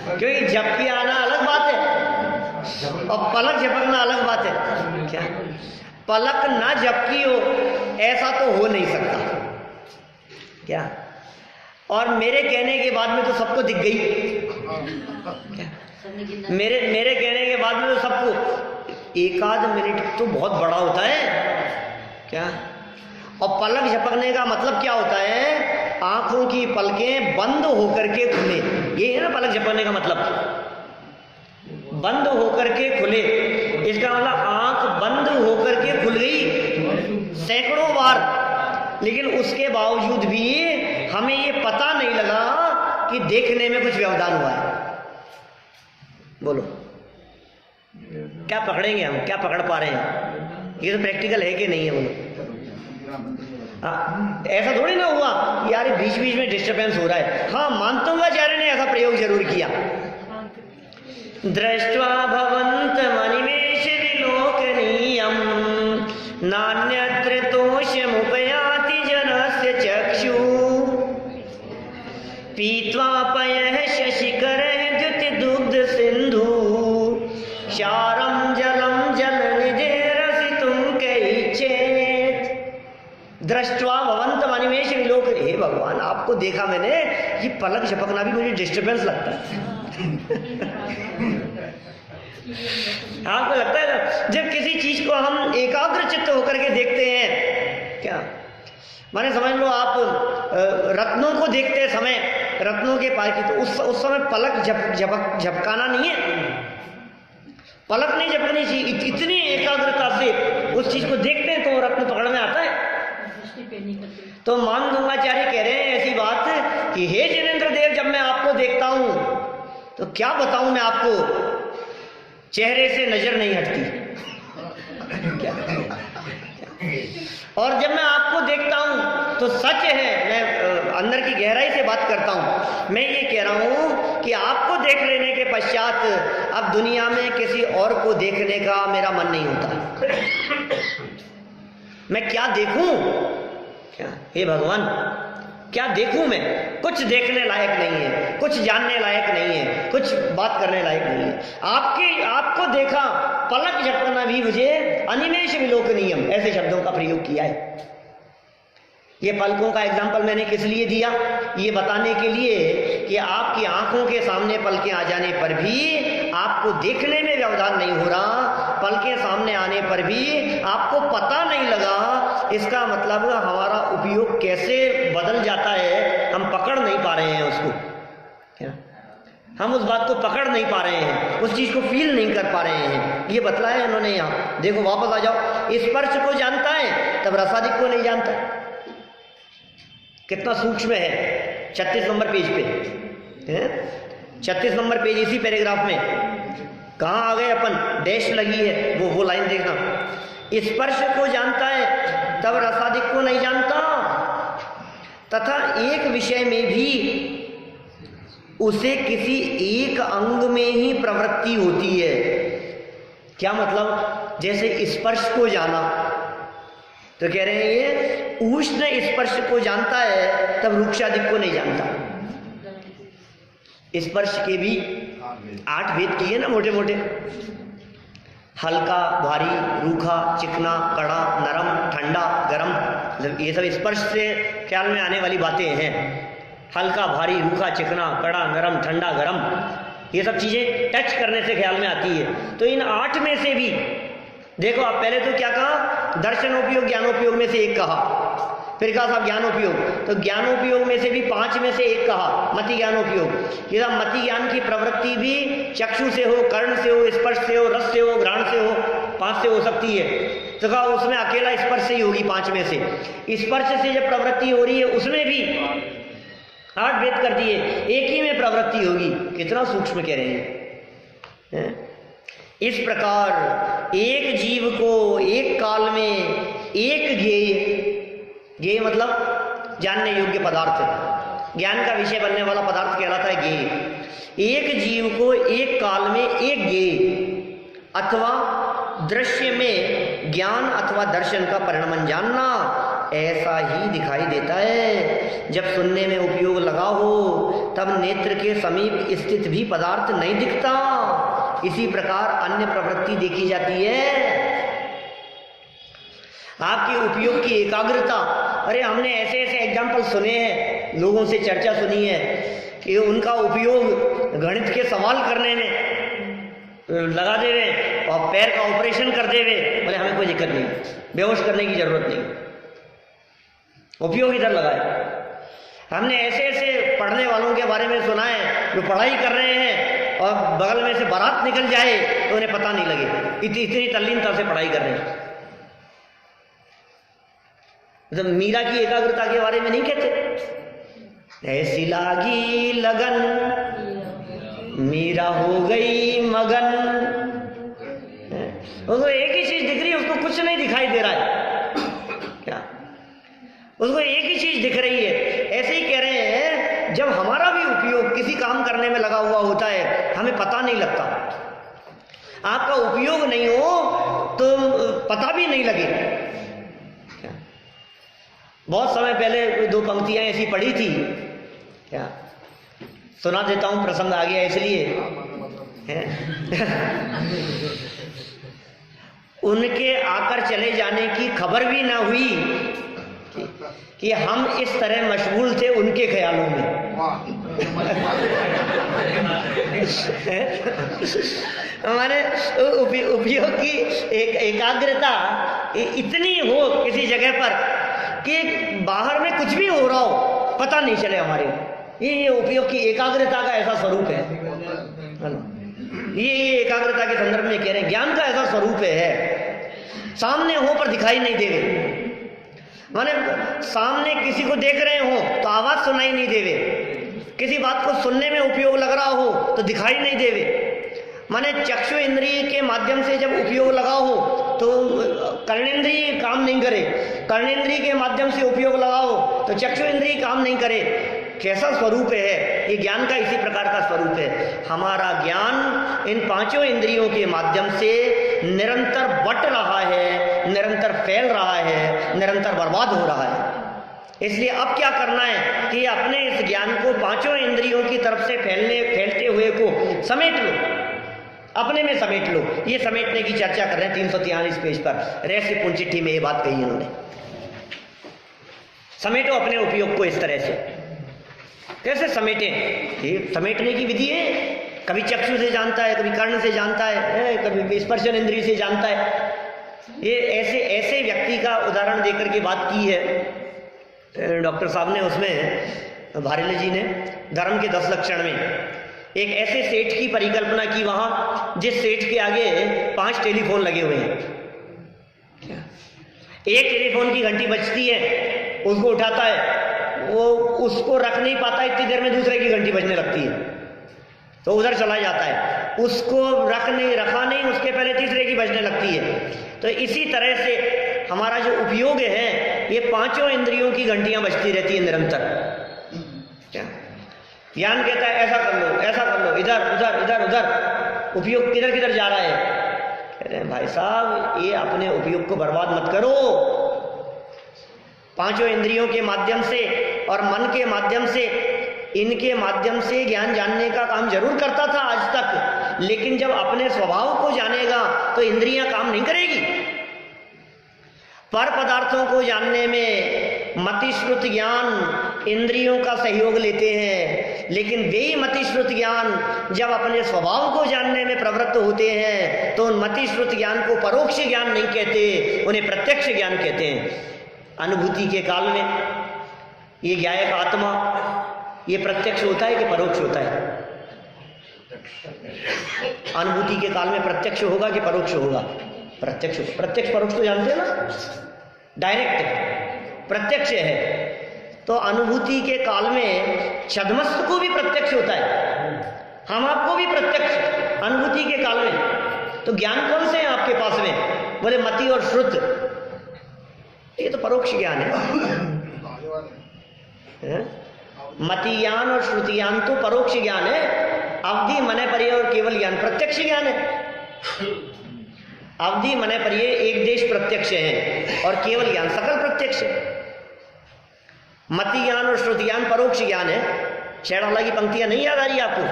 क्योंकि झपकी आना अलग बात है और पलक झपकना अलग बात है क्या? पलक ना झपकी हो ऐसा तो हो नहीं सकता क्या? और मेरे कहने के बाद में तो सबको दिख गई क्या? मेरे कहने के बाद में तो सबको, 1 मिनट तो बहुत बड़ा होता है क्या? और पलक झपकने का मतलब क्या होता है? आंखों की पलकें बंद होकर के खुले। ये है ना पलक झपकने का मतलब, बंद होकर के खुले। इसका मतलब आंख बंद होकर के खुल गई सैकड़ों बार, लेकिन उसके बावजूद भी हमें ये पता नहीं लगा कि देखने में कुछ व्यवधान हुआ है। बोलो क्या पकड़ेंगे हम? क्या पकड़ पा रहे हैं? ये तो प्रैक्टिकल है कि नहीं है? बोलो ऐसा थोड़ी ना हुआ यार बीच बीच में डिस्टर्बेंस हो रहा है। हाँ मानता हूँ आचार्य ने ऐसा प्रयोग जरूर किया। दृष्ट्वा भवंत मनिमेष विलोकनीयम नान्यत्र तोषमुपयाति जनस्य चक्षु पीत्वा पयः शशिकरः द्युति दुग्ध सिंधु क्षारं जलं जलनिधिरसितुं कैच्छेत्। दृष्ट्वा भवंत मनिमेष विलोक। हे भगवान आपको देखा मैंने, ये पलक झपकना भी मुझे डिस्टर्बेंस लगता है। आपको लगता है जब किसी चीज को हम एकाग्र चित्त होकर के देखते हैं क्या माने समझ लो आप रत्नों को देखते समय, रत्नों के पास की, तो उस समय पलक झपकाना नहीं है, पलक नहीं झपकनी चाहिए, इतनी एकाग्रता से उस चीज को देखते हैं तो वो रत्न पकड़ में आता है। तो मान गंगाचार्य कह रहे हैं ऐसी बात कि हे जिनेंद्र देव, जब मैं आपको देखता हूं तो क्या बताऊं मैं आपको, चेहरे से नजर नहीं हटती। क्या? और जब मैं आपको देखता हूं तो सच है, मैं अंदर की गहराई से बात करता हूं, मैं ये कह रहा हूं कि आपको देख लेने के पश्चात अब दुनिया में किसी और को देखने का मेरा मन नहीं होता। मैं क्या देखूं, क्या हे भगवान क्या देखूं मैं, कुछ देखने लायक नहीं है, कुछ जानने लायक नहीं है, कुछ बात करने लायक नहीं है। आपको देखा, पलक झपकना भी मुझे अनिमेष विलोकनीयम, ऐसे शब्दों का प्रयोग किया है। ये पलकों का एग्जाम्पल मैंने किस लिए दिया, ये बताने के लिए कि आपकी आंखों के सामने पलकें आ जाने पर भी आपको देखने में व्यवधान नहीं हो रहा, पलकें सामने आने पर भी आपको पता नहीं लगा, इसका मतलब हमारा उपयोग कैसे बदल जाता है, हम पकड़ नहीं पा रहे हैं उसको। क्या हम उस बात को पकड़ नहीं पा रहे हैं, उस चीज को फील नहीं कर पा रहे हैं, ये बतलाया इन्होंने यहाँ। देखो वापस आ जाओ, स्पर्श को जानता है तब रसादिक को नहीं जानता। कितना सूक्ष्म है, 36 नंबर पेज पे है, 36 नंबर पेज, इसी पैराग्राफ में कहाँ आ गए अपन, डैश लगी है, वो लाइन देखना। स्पर्श को जानता है तब रसादिक को नहीं जानता, तथा एक विषय में भी उसे किसी एक अंग में ही प्रवृत्ति होती है। क्या मतलब, जैसे स्पर्श को जाना तो कह रहे हैं ये उष्ण स्पर्श को जानता है तब रुक्षादिक को नहीं जानता। स्पर्श के भी 8 भेद किए ना मोटे मोटे, हल्का, भारी, रूखा, चिकना, कड़ा, नरम, ठंडा, गरम, ये सब स्पर्श से ख्याल में आने वाली बातें हैं। हल्का, भारी, रूखा, चिकना, कड़ा, नरम, ठंडा, गरम, ये सब चीजें टच करने से ख्याल में आती है। तो इन 8 में से भी देखो, आप पहले तो क्या कहा, दर्शनोपयोग ज्ञानोपयोग में से एक कहा, फिर कहा साहब ज्ञानोपयोग, तो ज्ञानोपयोग में से भी 5 में से एक कहा मति ज्ञानोपयोग। ये मति ज्ञान की प्रवृत्ति भी चक्षु से हो, कर्ण से हो, स्पर्श से हो, रस से हो, घ्राण से हो, 5 से हो सकती है। तो कहा उसमें अकेला स्पर्श से ही होगी 5 में से। स्पर्श से जब प्रवृत्ति हो रही है उसमें भी 8 भेद कर दिए, एक ही में प्रवृत्ति होगी। कितना सूक्ष्म कह रहे हैं। इस प्रकार एक जीव को एक काल में एक ज्ञेय मतलब जानने योग्य पदार्थ, ज्ञान का विषय बनने वाला पदार्थ कहलाता है ज्ञेय। एक जीव को एक काल में एक ज्ञेय अथवा दृश्य में ज्ञान अथवा दर्शन का परिणमन जानना ऐसा ही दिखाई देता है। जब सुनने में उपयोग लगा हो तब नेत्र के समीप स्थित भी पदार्थ नहीं दिखता। इसी प्रकार अन्य प्रवृत्ति देखी जाती है। आपके उपयोग की एकाग्रता, अरे हमने ऐसे ऐसे एग्जाम्पल सुने हैं, लोगों से चर्चा सुनी है कि उनका उपयोग गणित के सवाल करने में लगा देवे और पैर का ऑपरेशन कर देवे, बोले हमें कोई दिक्कत नहीं, बेहोश करने की जरूरत नहीं, उपयोग इधर लगाए। हमने ऐसे ऐसे पढ़ने वालों के बारे में सुना है जो पढ़ाई कर रहे हैं और बगल में से बारात निकल जाए तो उन्हें पता नहीं लगे, इतनी तल्लीनता से पढ़ाई कर रहे हैं। तो मीरा की एकाग्रता के बारे में नहीं कहते, ऐसी लागी लगन मीरा हो गई मगन। उसको एक ही चीज दिख रही है, उसको कुछ नहीं दिखाई दे रहा है, क्या उसको एक ही चीज दिख रही है। ऐसे ही कह रहे हैं, जब हमारा भी उपयोग किसी काम करने में लगा हुआ होता है हमें पता नहीं लगता। आपका उपयोग नहीं हो तो पता भी नहीं लगे। बहुत समय पहले 2 पंक्तियां ऐसी पढ़ी थी, क्या सुना देता हूं, प्रसंग आ गया इसलिए उनके आकर चले जाने की खबर भी ना हुई कि हम इस तरह मशगूल थे उनके ख्यालों में। हमारे उपयोग की एकाग्रता इतनी हो किसी जगह पर कि बाहर में कुछ भी हो रहा हो पता नहीं चले हमारे। ये उपयोग की एकाग्रता का ऐसा स्वरूप है ना, ये एकाग्रता के संदर्भ में कह रहे हैं, ज्ञान का ऐसा स्वरूप है, सामने हो पर दिखाई नहीं देवे। माने सामने किसी को देख रहे हो तो आवाज सुनाई नहीं देवे, किसी बात को सुनने में उपयोग लग रहा हो तो दिखाई नहीं देवे। माने चक्षु इंद्रिय के माध्यम से जब उपयोग लगा हो तो कर्णेंद्रिय काम नहीं करे, कर्णेंद्रिय के माध्यम से उपयोग लगा हो तो चक्षु इंद्रिय काम नहीं करे। कैसा स्वरूप है ये ज्ञान का, इसी प्रकार का स्वरूप है। हमारा ज्ञान इन पांचों इंद्रियों के माध्यम से निरंतर बट रहा है, निरंतर फैल रहा है, निरंतर बर्बाद हो रहा है। इसलिए अब क्या करना है कि अपने इस ज्ञान को पांचों इंद्रियों की तरफ से फैलते हुए को समेट लो, अपने में समेट लो। ये समेटने की चर्चा कर रहे हैं 343 पेज पर, रहस्य पूर्ण चिट्ठी में ये बात कही उन्होंने। समेटो अपने उपयोग को इस तरह से। कैसे समेटे? ये समेटने की विधि है, कभी चक्षु से जानता है, कभी कर्ण से जानता है, कभी स्पर्शन इंद्रिय से जानता है। ये ऐसे व्यक्ति का उदाहरण देकर के बात की है डॉक्टर साहब ने, उसमें भारले जी ने धर्म के 10 लक्षण में एक ऐसे सेठ की परिकल्पना की वहां जिस सेठ के आगे 5 टेलीफोन लगे हुए हैं। एक टेलीफोन की घंटी बजती है, उसको उठाता है, वो उसको रख नहीं पाता, इतनी देर में दूसरे की घंटी बजने लगती है तो उधर चला जाता है, उसको रखा नहीं, उसके पहले तीसरे की बजने लगती है। तो इसी तरह से हमारा जो उपयोग है, ये पांचों इंद्रियों की घंटियां बजती रहती है निरंतर। क्या ज्ञान कहता है ऐसा कर लो, ऐसा कर लो, इधर उधर इधर उधर, उपयोग किधर किधर जा रहा है। कह रहे हैं भाई साहब ये अपने उपयोग को बर्बाद मत करो। पांचों इंद्रियों के माध्यम से और मन के माध्यम से, इनके माध्यम से ज्ञान जानने का काम जरूर करता था आज तक, लेकिन जब अपने स्वभाव को जानेगा तो इंद्रियां काम नहीं करेगी। पर पदार्थों को जानने में मति श्रुत ज्ञान इंद्रियों का सहयोग लेते हैं, लेकिन वे मति श्रुत ज्ञान जब अपने स्वभाव को जानने में प्रवृत्त होते हैं तो उन मति श्रुत ज्ञान को परोक्ष ज्ञान नहीं कहते, उन्हें प्रत्यक्ष ज्ञान कहते हैं। अनुभूति के काल में ये ज्ञायक आत्मा ये प्रत्यक्ष होता है कि परोक्ष होता है? अनुभूति के काल में प्रत्यक्ष होगा कि परोक्ष होगा? प्रत्यक्ष। प्रत्यक्ष परोक्ष तो जानते हैं ना, डायरेक्ट प्रत्यक्ष है। तो अनुभूति के काल में छद्मस्त को भी प्रत्यक्ष होता है, हम आपको भी प्रत्यक्ष अनुभूति के काल में। तो ज्ञान कौन से हैं आपके पास में? बोले मति और श्रुत। ये तो परोक्ष ज्ञान है। मति ज्ञान और श्रुति ज्ञान तो परोक्ष ज्ञान है। अवधि मने परिय और केवल ज्ञान प्रत्यक्ष ज्ञान है। अवधि मने परिय एक देश प्रत्यक्ष है और केवल ज्ञान सकल प्रत्यक्ष है। मति ज्ञान और श्रुति ज्ञान परोक्ष ज्ञान है। शेराला की पंक्तियां नहीं याद आ रही आपको?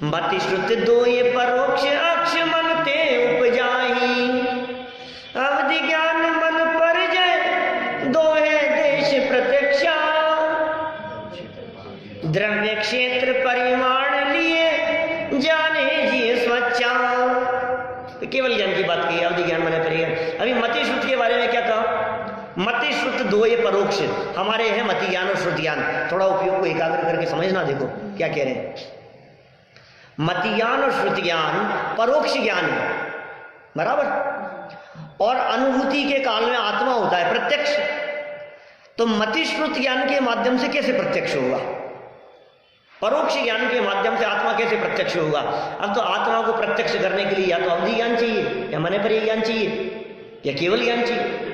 मति श्रुति दो ये परोक्ष अक्ष मन ते उपजाही, अवधि ज्ञान मन पर जय दो है देश प्रत्यक्षा, द्रव्य क्षेत्र परिमाण लिए जाने जी स्वच्छा। केवल ज्ञान की बात की, अवधि ज्ञान मने परिय। अभी मति श्रुत के बारे में क्या कहा? मति श्रुत दो ये परोक्ष, हमारे हैं मति ज्ञान और श्रुति ज्ञान। थोड़ा उपयोग को एकाग्र करके समझना, देखो क्या कह रहे हैं। मति ज्ञान और श्रुति ज्ञान परोक्ष ज्ञान है, बराबर। और अनुभूति के काल में आत्मा होता है प्रत्यक्ष। तो मति श्रुत ज्ञान के माध्यम से कैसे प्रत्यक्ष होगा? परोक्ष ज्ञान के माध्यम से आत्मा कैसे प्रत्यक्ष होगा? अब तो आत्मा को प्रत्यक्ष करने के लिए या तो अवधि ज्ञान चाहिए, या मने परिय ज्ञान चाहिए, या केवल ज्ञान चाहिए।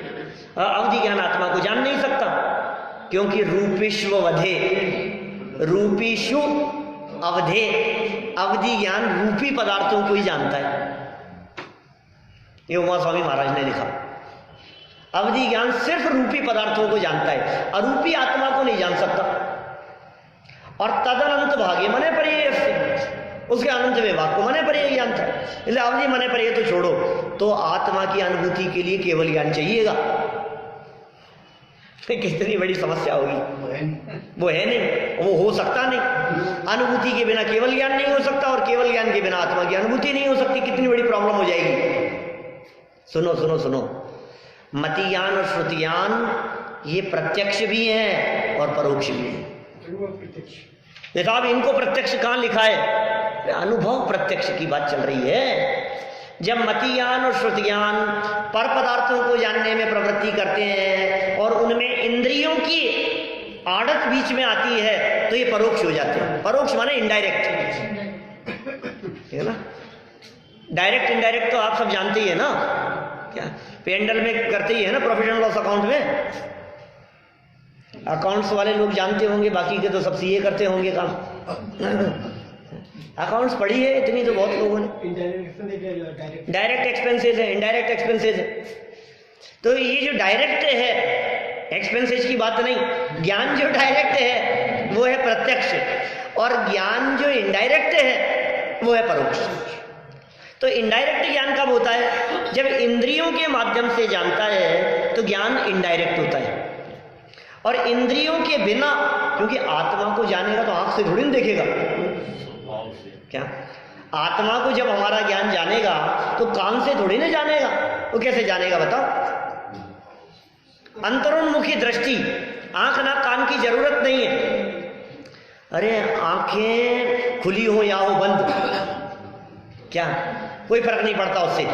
अवधि ज्ञान आत्मा को जान नहीं सकता, क्योंकि रूपिष्व वधे, रूपीषु अवधे। अवधि ज्ञान रूपी पदार्थों को ही जानता है। ये उमा स्वामी महाराज ने लिखा, अवधि ज्ञान सिर्फ रूपी पदार्थों को जानता है, अरूपी आत्मा को नहीं जान सकता। और तदनंत भागे मने परिय, उसके अनंत विभाग को मने परिय जानता है। इसलिए अवधि मने परिय तो छोड़ो, तो आत्मा की अनुभूति के लिए केवल ज्ञान चाहिएगा। कितनी बड़ी समस्या होगी। वो है नहीं, वो हो सकता नहीं। अनुभूति के बिना केवल ज्ञान नहीं हो सकता, और केवल ज्ञान के बिना आत्मा की अनुभूति नहीं हो सकती। कितनी बड़ी प्रॉब्लम हो जाएगी। सुनो सुनो सुनो, मतियान और श्रुतियान ये प्रत्यक्ष भी हैं और परोक्ष भी हैं। ये साहब इनको प्रत्यक्ष कहाँ लिखा है? अनुभव प्रत्यक्ष की बात चल रही है। जब मतियान और श्रुतियान पर पदार्थों को जानने में प्रवृत्ति करते हैं और उनमें इंद्रियों की आड़त बीच में आती है तो ये परोक्ष हो जाते हैं। परोक्ष माने इनडायरेक्ट, है ना। डायरेक्ट इनडायरेक्ट तो आप सब जानते ही है ना, क्या पेंडल में करते ही है ना, प्रॉफिट एंड लॉस अकाउंट में अकाउंट्स वाले लोग जानते होंगे, बाकी के तो सब सीए करते होंगे काम। अकाउंट्स पढ़ी है इतनी तो बहुत लोगों ने। डायरेक्ट एक्सपेंसेस है, इनडायरेक्ट एक्सपेंसेस है। तो ये जो डायरेक्ट है एक्सपेंसेस की बात नहीं, ज्ञान जो डायरेक्ट है वो है प्रत्यक्ष, और ज्ञान जो इनडायरेक्ट है वो है परोक्ष। तो इनडायरेक्ट ज्ञान कब होता है? जब इंद्रियों के माध्यम से जानता है तो ज्ञान इनडायरेक्ट होता है। और इंद्रियों के बिना, क्योंकि आत्मा को जानेगा तो आंख से थोड़ी ना देखेगा, क्या आत्मा को जब हमारा ज्ञान जानेगा तो कान से थोड़ी ना जानेगा। वो कैसे जानेगा बताओ? अंतरोन्मुखी दृष्टि, आंख ना कान की जरूरत नहीं है। अरे आंखें खुली हो या हो बंद, क्या कोई फर्क नहीं पड़ता उससे,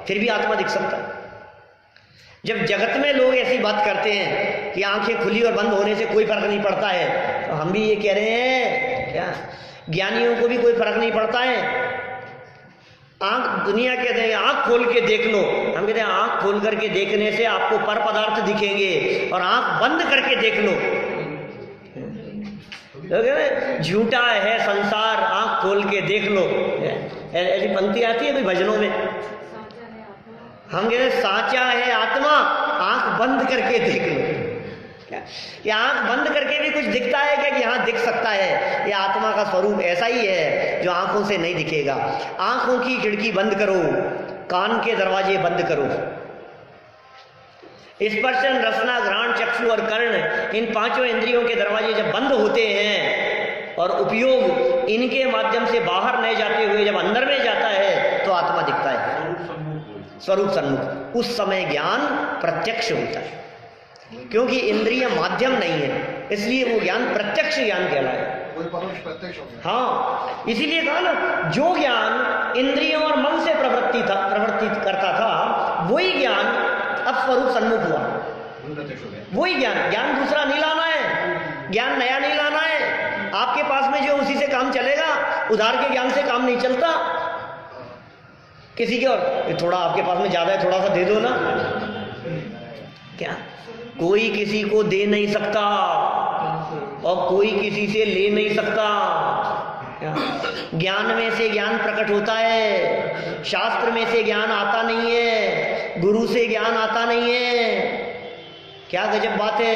फिर भी आत्मा दिख सकता है। जब जगत में लोग ऐसी बात करते हैं कि आंखें खुली और बंद होने से कोई फर्क नहीं पड़ता है, तो हम भी ये कह रहे हैं क्या ज्ञानियों को भी कोई फर्क नहीं पड़ता है। आंख, दुनिया कहते हैं आंख खोल के देख लो, हम कहते हैं आंख खोल करके देखने से आपको पर पदार्थ दिखेंगे, और आंख बंद करके देख लो झूठा है संसार, आंख खोल के देख लो। ऐसी पंक्ति आती है कोई भजनों में, हम कहते हैं साचा है आत्मा, आंख बंद करके देख लो। क्या आंख बंद करके भी कुछ दिखता है क्या कि हाँ दिख सकता है? ये आत्मा का स्वरूप ऐसा ही है जो आंखों से नहीं दिखेगा। आंखों की खिड़की बंद करो, कान के दरवाजे बंद करो। स्पर्शन, रसना, घ्राण, चक्षु और कर्ण, इन पांचों इंद्रियों के दरवाजे जब बंद होते हैं और उपयोग इनके माध्यम से बाहर नहीं जाते हुए जब अंदर में जाता है तो आत्मा दिखता है, स्वरूप सन्मुख। उस समय ज्ञान प्रत्यक्ष होता है, क्योंकि इंद्रिय माध्यम नहीं है, इसलिए वो ज्ञान प्रत्यक्ष ज्ञान कहलाए। हाँ, इसीलिए कहा ना, जो ज्ञान इंद्रियों और मन से प्रवृत्ति करता था वही ज्ञान अब स्वरूप सन्मुख हुआ। वही ज्ञान दूसरा नहीं लाना है, ज्ञान नया नहीं लाना है। आपके पास में जो उसी से काम चलेगा, उधार के ज्ञान से काम नहीं चलता। किसी के और थोड़ा आपके पास में ज्यादा है, थोड़ा सा दे दो ना, क्या कोई किसी को दे नहीं सकता और कोई किसी से ले नहीं सकता। ज्ञान में से ज्ञान प्रकट होता है, शास्त्र में से ज्ञान आता नहीं है, गुरु से ज्ञान आता नहीं है। क्या गजब बात है!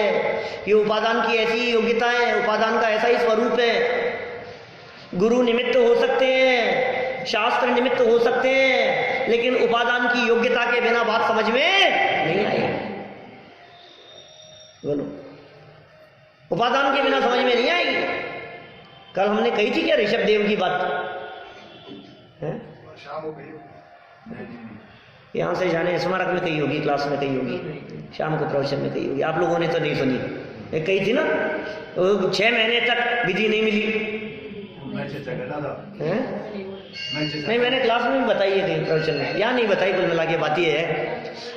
ये उपादान की ऐसी योग्यता है, उपादान का ऐसा ही स्वरूप है। गुरु निमित्त हो सकते हैं, शास्त्र निमित्त हो सकते हैं, लेकिन उपादान की योग्यता के बिना बात समझ में नहीं आएगी। बोलो, उपादान के बिना समझ में नहीं आएगी। कल हमने कही थी क्या ऋषभ देव की बात है? यहाँ से जाने स्मारक में कही होगी, क्लास में कही होगी, शाम को प्रवचन में कही होगी, आप लोगों ने तो नहीं सुनी। एक कही थी ना, 6 महीने तक विधि नहीं मिली। नहीं, मैंने क्लास में भी बताई है कहीं प्रवचन में, यहाँ नहीं बताई। कुल मिला के बात ये है,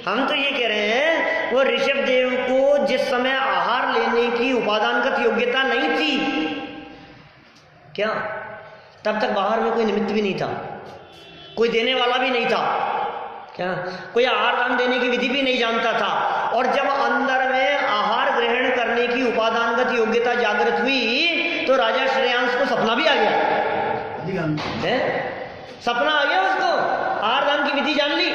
हम तो ये कह रहे हैं वो ऋषभ देव को जिस समय आहार लेने की उपादानगत योग्यता नहीं थी, क्या तब तक बाहर में कोई निमित्त भी नहीं था, कोई देने वाला भी नहीं था, क्या कोई आहार दान देने की विधि भी नहीं जानता था। और जब अंदर में आहार ग्रहण करने की उपादानगत योग्यता जागृत हुई तो राजा श्रेयांश को सपना भी आ गया है? सपना आ गया उसको, आहार दान की विधि जान ली,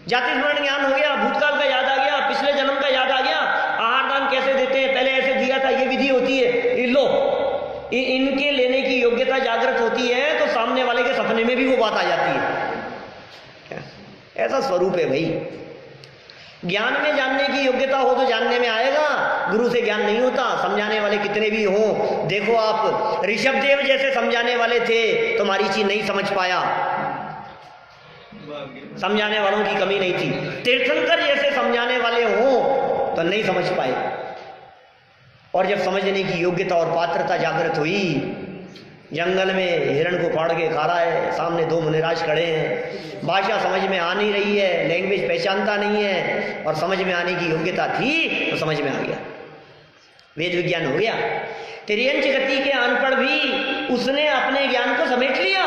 जाति स्मरण ज्ञान हो गया, भूतकाल का याद आ गया, पिछले जन्म का याद आ गया, आहार दान कैसे देते हैं, पहले ऐसे दिया था, ये विधि होती है, ये लो, इनके लेने की योग्यता जागृत होती है तो सामने वाले के सपने में भी वो बात आ जाती है। ऐसा स्वरूप है भाई। ज्ञान में जानने की योग्यता हो तो जानने में आएगा, गुरु से ज्ञान नहीं होता। समझाने वाले कितने भी हों, देखो आप ऋषभ देव जैसे समझाने वाले थे तो मरीचि नहीं समझ पाया, समझाने वालों की कमी नहीं थी। तीर्थंकर जैसे समझाने वाले हों तो नहीं समझ पाए, और जब समझने की योग्यता और पात्रता जागृत हुई, जंगल में हिरण को फाड़ के खा रहा है, सामने दो मुनिराज खड़े हैं, भाषा समझ में आ नहीं रही है, लैंग्वेज पहचानता नहीं है, और समझ में आने की योग्यता थी तो समझ में आ गया, वेद विज्ञान हो गया। तिर्यंच गति के अनपढ़ भी उसने अपने ज्ञान को समेट लिया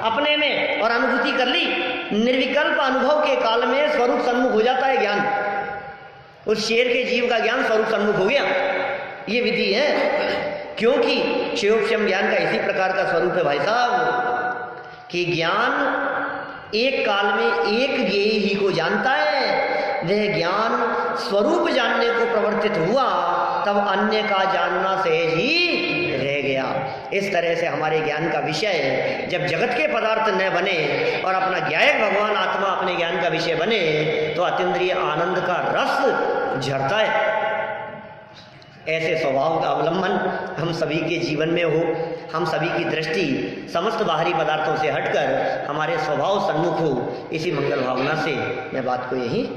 अपने में और अनुभूति कर ली। निर्विकल्प अनुभव के काल में स्वरूप सन्मुख हो जाता है ज्ञान। उस शेर के जीव का ज्ञान स्वरूप सन्मुख हो गया। ये विधि है, क्योंकि क्षयोपशम ज्ञान का इसी प्रकार का स्वरूप है भाई साहब, कि ज्ञान एक काल में एक ज्ञेय ही को जानता है। वह ज्ञान स्वरूप जानने को प्रवर्तित हुआ तब अन्य का जानना सहज ही रह गया। इस तरह से हमारे ज्ञान का विषय जब जगत के पदार्थ न बने और अपना ज्ञायक भगवान आत्मा अपने ज्ञान का विषय बने तो अतीन्द्रिय आनंद का रस झरता है। ऐसे स्वभाव का अवलंबन हम सभी के जीवन में हो, हम सभी की दृष्टि समस्त बाहरी पदार्थों से हटकर हमारे स्वभाव सन्मुख हो, इसी मंगल भावना से मैं बात को यही